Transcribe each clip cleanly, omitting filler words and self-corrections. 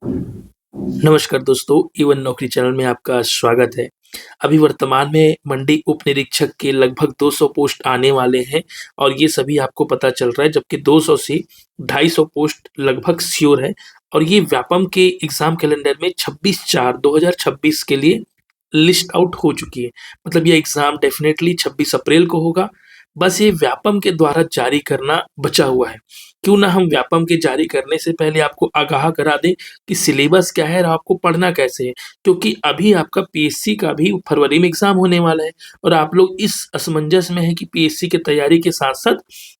नमस्कार दोस्तों, इवन नौकरी चैनल में आपका स्वागत है। अभी वर्तमान में मंडी उप निरीक्षक के लगभग 200 पोस्ट आने वाले हैं और ये सभी आपको पता चल रहा है, जबकि 200 से 250 पोस्ट लगभग श्योर है और ये व्यापम के एग्जाम कैलेंडर में 26/4/2026 के लिए लिस्ट आउट हो चुकी है। मतलब ये एग्जाम डेफिनेटली 26 अप्रैल को होगा। बस ये व्यापम के द्वारा जारी करना बचा हुआ है। क्यों ना हम व्यापम के जारी करने से पहले आपको आगाह करा दें कि सिलेबस क्या है और आपको पढ़ना कैसे है, क्योंकि अभी आपका पीएससी का भी फरवरी में एग्जाम होने वाला है और आप लोग इस असमंजस में हैं कि पीएससी की तैयारी के साथ साथ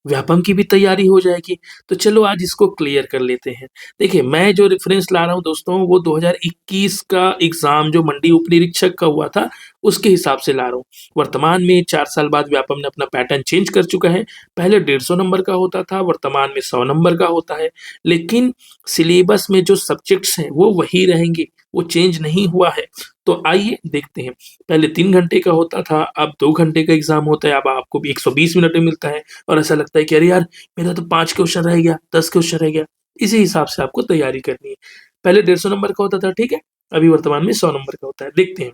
व्यापम की भी तैयारी हो जाएगी। तो चलो आज इसको क्लियर कर लेते हैं। देखिए, मैं जो रेफरेंस ला रहा हूँ दोस्तों, वो 2021 का एग्जाम जो मंडी उप निरीक्षक का हुआ था उसके हिसाब से ला रहा हूँ। वर्तमान में 4 साल बाद व्यापम ने अपना पैटर्न चेंज कर चुका है। पहले 150 नंबर का होता था, वर्तमान में 100 नंबर का होता है, लेकिन सिलेबस में जो सब्जेक्ट्स हैं वो वही रहेंगे, वो चेंज नहीं हुआ है। तो आइए देखते हैं। पहले 3 घंटे का होता था, अब 2 घंटे का एग्जाम होता है। अब आपको भी 120 मिनट में मिलता है और ऐसा लगता है कि अरे यार, मेरा तो 5 क्वेश्चन रह गया, 10 क्वेश्चन रह गया। इसी हिसाब से आपको तैयारी करनी है। पहले 150 नंबर का होता था, ठीक है, अभी वर्तमान में 100 नंबर का होता है। देखते हैं।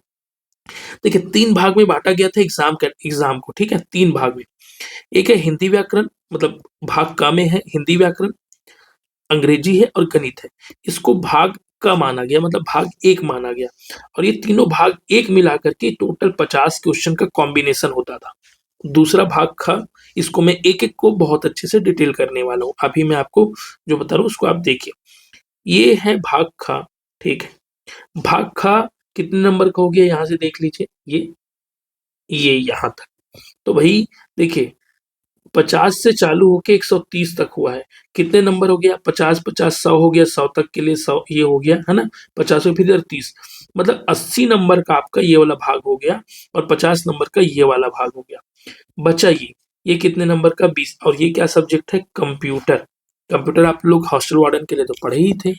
देखिए, 3 भाग में बाँटा गया था एग्जाम को, ठीक है, 3 भाग में। एक है हिंदी व्याकरण, मतलब भाग क में है हिंदी व्याकरण, अंग्रेजी है और गणित है। इसको भाग क माना गया, मतलब भाग 1 माना गया और ये तीनों भाग 1 मिला करके टोटल 50 क्वेश्चन का कॉम्बिनेशन होता था। दूसरा भाग ख, इसको मैं एक-एक को बहुत अच्छे से डिटेल करने वाला हूँ। अभी मैं आपको जो बता रहा हूँ उसको आप देखिए। ये है भाग ख, ठीक है। भाग ख कितने नंबर का हो गया यहाँ से देख लीजिए, ये यहाँ तक। तो भई देखिए, 50 से चालू होके 130 तक हुआ है। कितने नंबर हो गया? 50-50 100 हो गया, 100 तक के लिए 100 ये हो गया, है ना? 50 और फिर इधर 30, मतलब 80 नंबर का आपका ये वाला भाग हो गया और 50 नंबर का ये वाला भाग हो गया। बचा ये कितने नंबर का? 20। और ये क्या सब्जेक्ट है? कंप्यूटर। कंप्यूटर आप लोग हॉस्टल वार्डन के लिए तो पढ़े ही थे,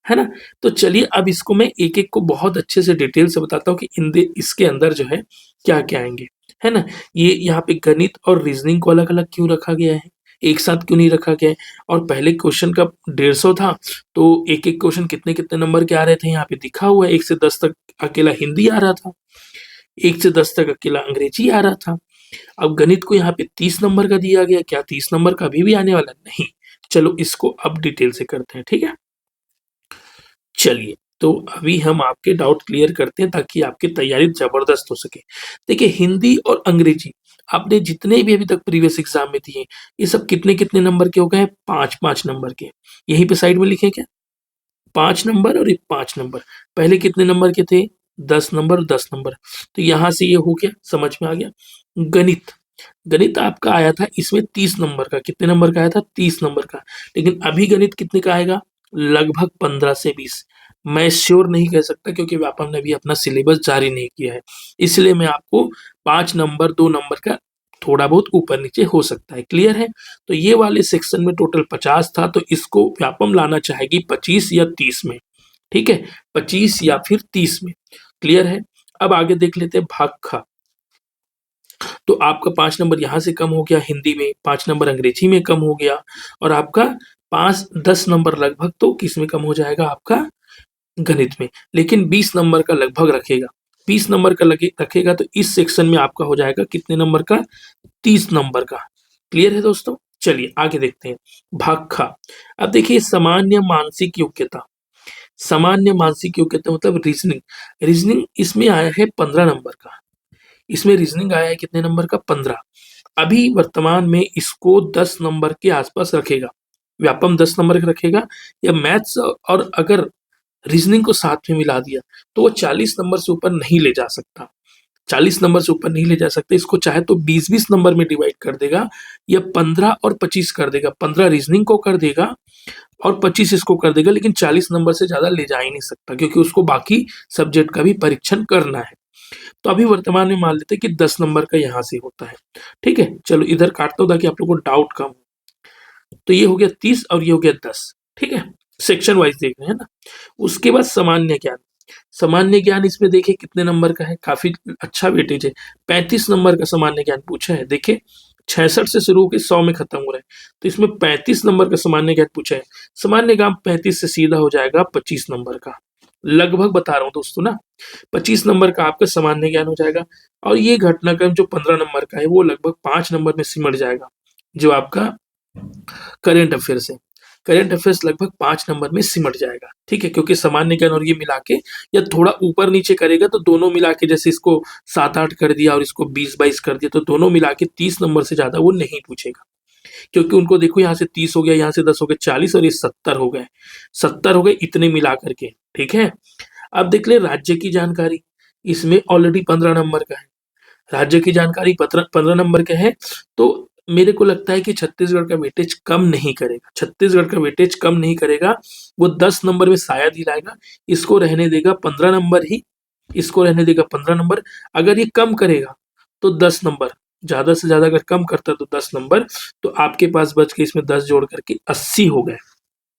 है ना? तो चलिए अब इसको मैं एक-एक को बहुत अच्छे से डिटेल से बताता हूँ कि इसके अंदर जो है क्या-क्या आएँगे, है ना? ये यहाँ पे गणित और रीज़निंग को अलग-अलग क्यों रखा गया है? एक साथ क्यों नहीं रखा गया है? और पहले क्वेश्चन का 150 था, तो एक-एक क्वेश्चन कितने-कितने नंबर के आ रहे थे यहाँ पे दिखा हुआ है। 1 से 10 तक अकेला हिंदी आ रहा था, 1 से 10 तक अकेला अंग्रेजी आ रहा था। अब गणित को यहाँ पे 30 नंबर का दिया गया, क्या 30 नंबर का अभी भी आने वाला? नहीं। चलो इसको अब डिटेल से करते हैं, ठीक है? चलिए, तो अभी हम आपके डाउट क्लियर करते हैं ताकि आपकी तैयारी ज़बरदस्त हो सके। देखिए, हिंदी और अंग्रेजी आपने जितने भी अभी तक प्रीवियस एग्ज़ाम में दिए, ये सब कितने-कितने नंबर के हो गए हैं? 5-5 नंबर के। यहीं पे साइड में लिखें क्या? 5 नंबर और ये 5 नंबर। पहले कितने नंबर के थे? 10 नंबर, 10 नंबर। तो यहाँ से ये हो गया, समझ में आ गया। गणित, गणित आपका आया था इसमें 30 नंबर का। कितने नंबर का आया था? 30 नंबर का। लेकिन अभी गणित कितने का आएगा? लगभग 15 से 20। मैं श्योर नहीं कह सकता क्योंकि व्यापम ने अभी अपना सिलेबस जारी नहीं किया है। इसलिए मैं आपको 5 नंबर, 2 नंबर का थोड़ा बहुत ऊपर-नीचे हो सकता है। क्लियर है? तो ये वाले सेक्शन में टोटल 50 था, तो इसको व्यापम लाना चाहेगी 25 या 30 में। ठीक है? 25 या फिर 30 में। क्लियर है? अब आगे देख लेते हैं भाग ख। तो आपका 5 नंबर यहाँ से कम हो गया हिंदी में, 5 नंबर अंग्रेजी में कम हो गया और आपका 5-10 नंबर लगभग तो किसमें कम हो जाएगा? आपका गणित में। लेकिन 20 नंबर का लगभग रखेगा। 20 नंबर का लगे रखेगा तो इस सेक्शन में आपका हो जाएगा कितने नंबर का? 30 नंबर का। क्लियर है दोस्तों? चलिए आगे देखते हैं। भाग ख। अब देखिए, सामान्य मानसिक योग्यता। सामान्य मानसिक योग्यता मतलब रीज़निंग। रीज़निंग इसमें आया है 15 नंबर का। इसमें रीज़निंग आया है कितने नंबर का? 15। अभी वर्तमान में इसको 10 नंबर के आस-पास रखेगा। व्यापम 10 नंबर का रखेगा या मैथ्स और अगर रीज़निंग को साथ में मिला दिया, तो वो 40 नंबर से ऊपर नहीं ले जा सकता। 40 नंबर से ऊपर नहीं ले जा सकते। इसको चाहे तो 20-20 नंबर में डिवाइड कर देगा या 15 और 25 कर देगा। 15 रीज़निंग को कर देगा और 25 इसको कर देगा, लेकिन 40 नंबर से ज़्यादा ले जा ही नहीं सकता क्योंकि उसको बाकी सब्जेक्ट का भी परीक्षण करना है। तो अभी वर्तमान में मान लेते हैं कि 10 नंबर का यहाँ से होता है। ठीक है? चलो इधर काटता हूँ ताकि आप लोगों को डाउट कम हो। तो ये हो गया 30 और ये हो गया 10। ठीक है? सेक्शन वाइज़ देख रहे हैं ना? उसके बाद सामान्य ज्ञान। सामान्य ज्ञान इसमें देखिए कितने नंबर का है? काफ़ी अच्छा वेटेज है। 35 नंबर का सामान्य ज्ञान पूछा है। देखिए, 66 से शुरू होकर 100 में खत्म हो रहा है, तो इसमें 35 नंबर का सामान्य ज्ञान पूछा है। सामान्य ज्ञान 35 से सीधा हो जाएगा 25 नंबर का, लगभग बता रहा हूँ दोस्तों ना, 25 नंबर का आपका सामान्य ज्ञान हो जाएगा। और ये घटनाक्रम जो 15 नंबर का है वो लगभग 5 नंबर में सिमट जाएगा, जो आपका करेंट अफेयर्स है। करेंट अफेयर्स लगभग 5 नंबर में सिमट जाएगा, ठीक है, क्योंकि सामान्य ज्ञान और ये मिला के या थोड़ा ऊपर नीचे करेगा तो दोनों मिला के, जैसे इसको 7-8 कर दिया और इसको 20-22 कर दिया, तो दोनों मिला के 30 नंबर से ज्यादा वो नहीं पूछेगा, क्योंकि उनको देखो यहाँ से 30 हो गया, यहाँ से 10 हो गया, 40 और ये 70 हो गए, 70 हो गए इतने मिला करके, ठीक है। अब देख ले राज्य की जानकारी, इसमें ऑलरेडी 15 नंबर का है, राज्य की जानकारी 15 नंबर का है, तो मेरे को लगता है कि छत्तीसगढ़ का वेटेज कम नहीं करेगा, छत्तीसगढ़ का वेटेज कम नहीं करेगा, वो 10 नंबर में शायद ही लाएगा, इसको रहने देगा 15 नंबर ही, इसको रहने देगा 15 नंबर। अगर ये कम करेगा तो 10 नंबर, ज्यादा से ज्यादा अगर कम करता तो 10 नंबर, तो आपके पास बच के इसमें 10 जोड़ करके 80 हो गए,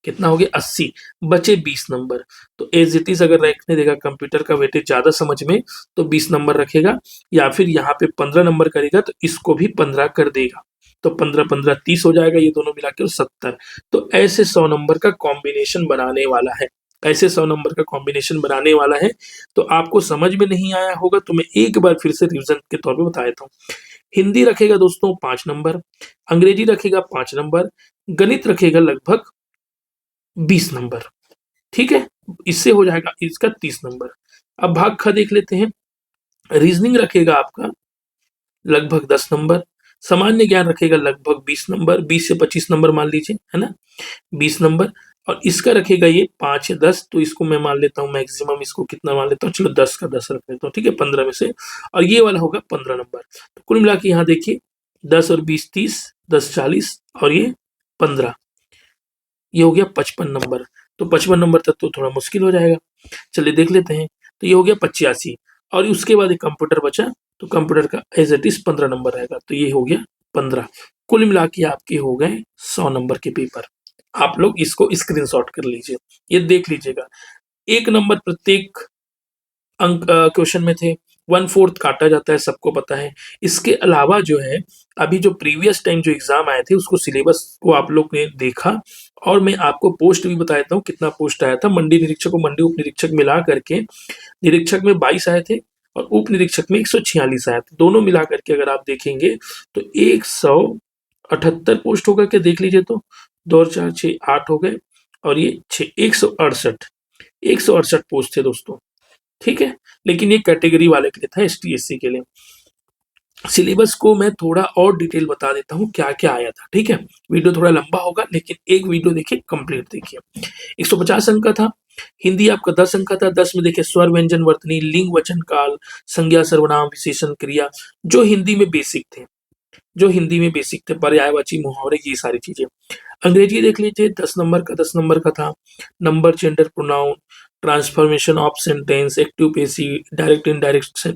कितना हो गया 80, बचे 20 नंबर। तो एज इट इज अगर रखने देगा कंप्यूटर का वेटेज ज्यादा समझ में तो 20 नंबर रखेगा, या फिर यहाँ पे 15 नंबर करेगा तो इसको भी 15 कर देगा, तो 15-15 30 हो जाएगा, ये दोनों मिला के 70। तो ऐसे 100 नंबर का कॉम्बिनेशन बनाने वाला है, ऐसे 100 नंबर का कॉम्बिनेशन बनाने वाला है। तो आपको समझ में नहीं आया होगा तो मैं एक बार फिर से रिविजन के तौर पे बता देता हूँ। हिंदी रखेगा दोस्तों 5 नंबर, अंग्रेजी रखेगा 5 नंबर, गणित रखेगा लगभग 20 नंबर, ठीक है, इससे हो जाएगा इसका 30 नंबर। अब भाग ख देख लेते हैं। रीजनिंग रखेगा आपका लगभग 10 नंबर, सामान्य ज्ञान रखेगा लगभग 20 नंबर, 20 से 25 नंबर मान लीजिए, है ना, 20 नंबर। और इसका रखेगा ये 5 या 10, तो इसको मैं मान लेता हूँ मैक्सिमम, इसको कितना मान लेता हूँ, चलो 10 का 10 रख लेता हूँ, ठीक है, 15 में से। और ये वाला होगा 15 नंबर। तो कुल मिला के यहाँ देखिए 10 और 20 30, 10 40 और ये 15, ये हो गया 55 नंबर। तो 55 नंबर तक तो थोड़ा मुश्किल हो जाएगा, चलिए देख लेते हैं। तो ये हो गया 85, और उसके बाद एक कंप्यूटर बचा, तो कंप्यूटर का एज इट इज 15 नंबर रहेगा, तो ये हो गया 15। कुल मिला के आपके हो गए 100 नंबर के पेपर। आप लोग इसको स्क्रीनशॉट कर लीजिए, ये देख लीजिएगा, 1 नंबर प्रत्येक अंक क्वेश्चन में थे, 1/4 काटा जाता है, सबको पता है। इसके अलावा जो है अभी जो प्रीवियस टाइम जो एग्जाम आए थे उसको सिलेबस को आप लोग ने देखा, और मैं आपको पोस्ट भी बता देता हूँ कितना पोस्ट आया था। मंडी निरीक्षक और मंडी उप निरीक्षक मिला करके निरीक्षक में 22 आए थे और उप निरीक्षक में 146 आए थे, दोनों मिला करके अगर आप देखेंगे तो 178 पोस्ट होगा क्या, देख लीजिए, तो 2 और 4 6 8 हो गए, और ये 6 168 पोस्ट थे दोस्तों, ठीक है। लेकिन ये कैटेगरी वाले के लिए था, एसटी एससी के लिए। सिलेबस को मैं थोड़ा और डिटेल बता देता हूँ क्या क्या आया था, ठीक है। वीडियो थोड़ा लंबा होगा लेकिन एक वीडियो देखिए, कंप्लीट देखिए। 150 अंक का था, हिंदी आपका 10 अंक का था। 10 में देखिए स्वर व्यंजन वर्तनी, लिंग वचन काल, संज्ञा सर्वनाम विशेषण क्रिया, जो हिंदी में बेसिक थे, जो हिंदी में बेसिक थे, पर्यायवाची मुहावरे, ये सारी चीजें। अंग्रेजी देख लीजिए 10 नंबर का, 10 नंबर का था। Number, gender, pronoun, transformation of sentence, active passive, direct indirect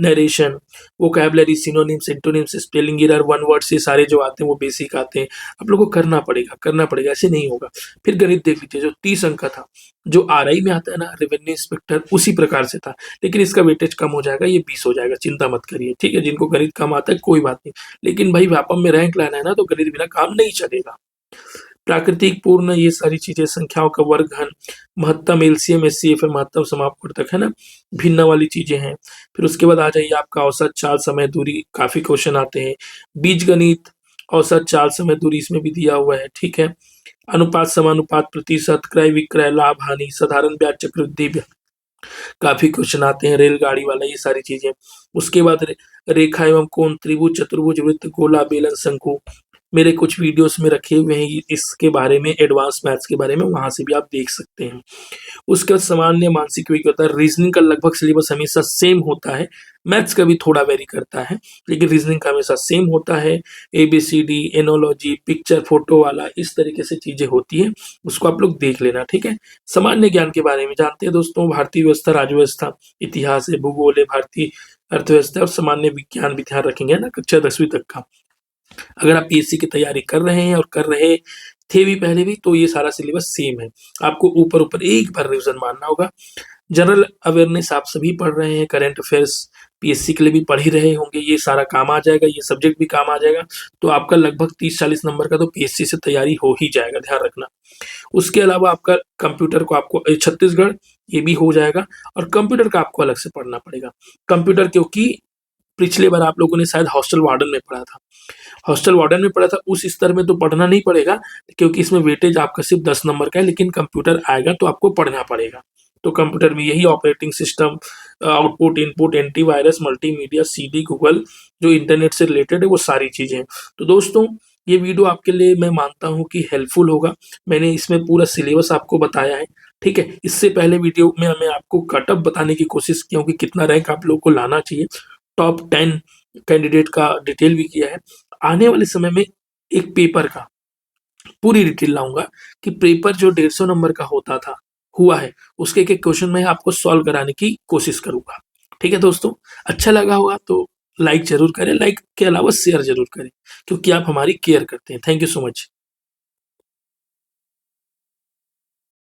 narration, vocabulary, synonyms, antonyms, spelling error, one word से सारे जो आते हैं वो बेसिक आते हैं, आप लोगों को करना पड़ेगा, करना पड़ेगा, ऐसे नहीं होगा। फिर गणित देख लीजिए जो 30 अंक का था, जो आरआई में आता है ना, रेवेन्यू इंस्पेक्टर, उसी प्रकार से था, लेकिन इसका वेटेज कम हो जाएगा, ये 20 हो जाएगा, चिंता मत करिए, ठीक है। जिनको गणित कम आता है कोई बात नहीं, लेकिन भाई व्यापम में रैंक लाना है ना, तो गणित बिना काम नहीं चलेगा। प्राकृतिक, पूर्ण, ये सारी चीजें, संख्याओं का वर्गघन, महत्तम, एलसीएम, एचसीएफ, महत्तम, समापवर्तक, है ना, भिन्न वाली चीजें हैं। फिर उसके बाद आ जाइए आपका औसत, चाल, समय, दूरी, काफी क्वेश्चन आते हैं। बीज गणित, औसत, चाल, समय, दूरी, इसमें भी दिया हुआ है, ठीक है। अनुपात, समानुपात, प्रतिशत, क्रय विक्रय, लाभ हानि, साधारण ब्याज, चक्रवृद्धि ब्याज, काफी क्वेश्चन आते हैं। रेलगाड़ी वाला, ये सारी चीजें। उसके बाद रेखा एवं कोण, त्रिभुज, चतुर्भुज, वृत्त, गोला, बेलन, शंकु, मेरे कुछ वीडियोस में रखे हुए हैं इसके बारे में, एडवांस मैथ्स के बारे में, वहां से भी आप देख सकते हैं। उसके बाद सामान्य, मानसिक, क्या होता है। रीजनिंग का लगभग सिलेबस हमेशा सेम होता है, मैथ्स का भी थोड़ा वेरी करता है, लेकिन रीजनिंग का हमेशा सेम होता है। ABCD, एनोलॉजी, पिक्चर, फोटो वाला, इस तरीके से चीजें होती है, उसको आप लोग देख लेना, ठीक है। सामान्य ज्ञान के बारे में जानते हैं दोस्तों, भारतीय व्यवस्था, राज्य व्यवस्था, इतिहास है, भूगोल है, भारतीय अर्थव्यवस्था और सामान्य विज्ञान भी ध्यान रखेंगे ना, कक्षा 10वीं तक का। अगर आप पीएससी की तैयारी कर रहे हैं और कर रहे थे भी पहले भी, तो ये सारा सिलेबस सेम है, आपको ऊपर ऊपर एक बार रिवीजन मारना होगा। जनरल अवेयरनेस आप सभी पढ़ रहे हैं, करंट अफेयर्स, पीएससी के लिए भी पढ़ ही रहे होंगे, ये सारा काम आ जाएगा, ये सब्जेक्ट भी काम आ जाएगा, तो आपका लगभग 30-40 नंबर का तो पीएससी से तैयारी हो ही जाएगा, ध्यान रखना। उसके अलावा आपका कंप्यूटर को आपको छत्तीसगढ़ ये भी हो जाएगा, और कंप्यूटर का आपको अलग से पढ़ना पड़ेगा। कंप्यूटर क्योंकि पिछली बार आप लोगों ने शायद हॉस्टल वार्डन में पढ़ा था। हॉस्टल वार्डन में पढ़ा था, उस स्तर में तो पढ़ना नहीं पड़ेगा, क्योंकि इसमें वेटेज आपका सिर्फ 10 नंबर का है, लेकिन कंप्यूटर आएगा तो आपको पढ़ना पड़ेगा। तो कंप्यूटर में यही operating system, output, input, antivirus, multimedia, CD, Google, जो इंटरनेट से रिलेटेड है वो सारी चीज़ें हैं। तो दोस्तों, ये वीडियो आपके लिए मैं मानता हूँ कि हेल्पफुल होगा। मैंने इसमें पूरा सिलेबस आपको बताया है, ठीक है। इससे पहले वीडियो में मैं आपको कट ऑफ बताने की कोशिश किया हूँ कि कितना रैंक आप लोगों को लाना चाहिए। टॉप 10 कैंडिडेट का डिटेल भी किया है। आने वाले समय में एक पेपर का पूरी डिटेल लाऊंगा कि पेपर जो 150 नंबर का होता था, हुआ है, उसके एक एक क्वेश्चन मैं आपको सॉल्व कराने की कोशिश करूंगा। ठीक है दोस्तों, अच्छा लगा होगा तो लाइक जरूर करें, लाइक के अलावा शेयर जरूर करें, क्योंकि आप हमारी केयर करते हैं। Thank you so much.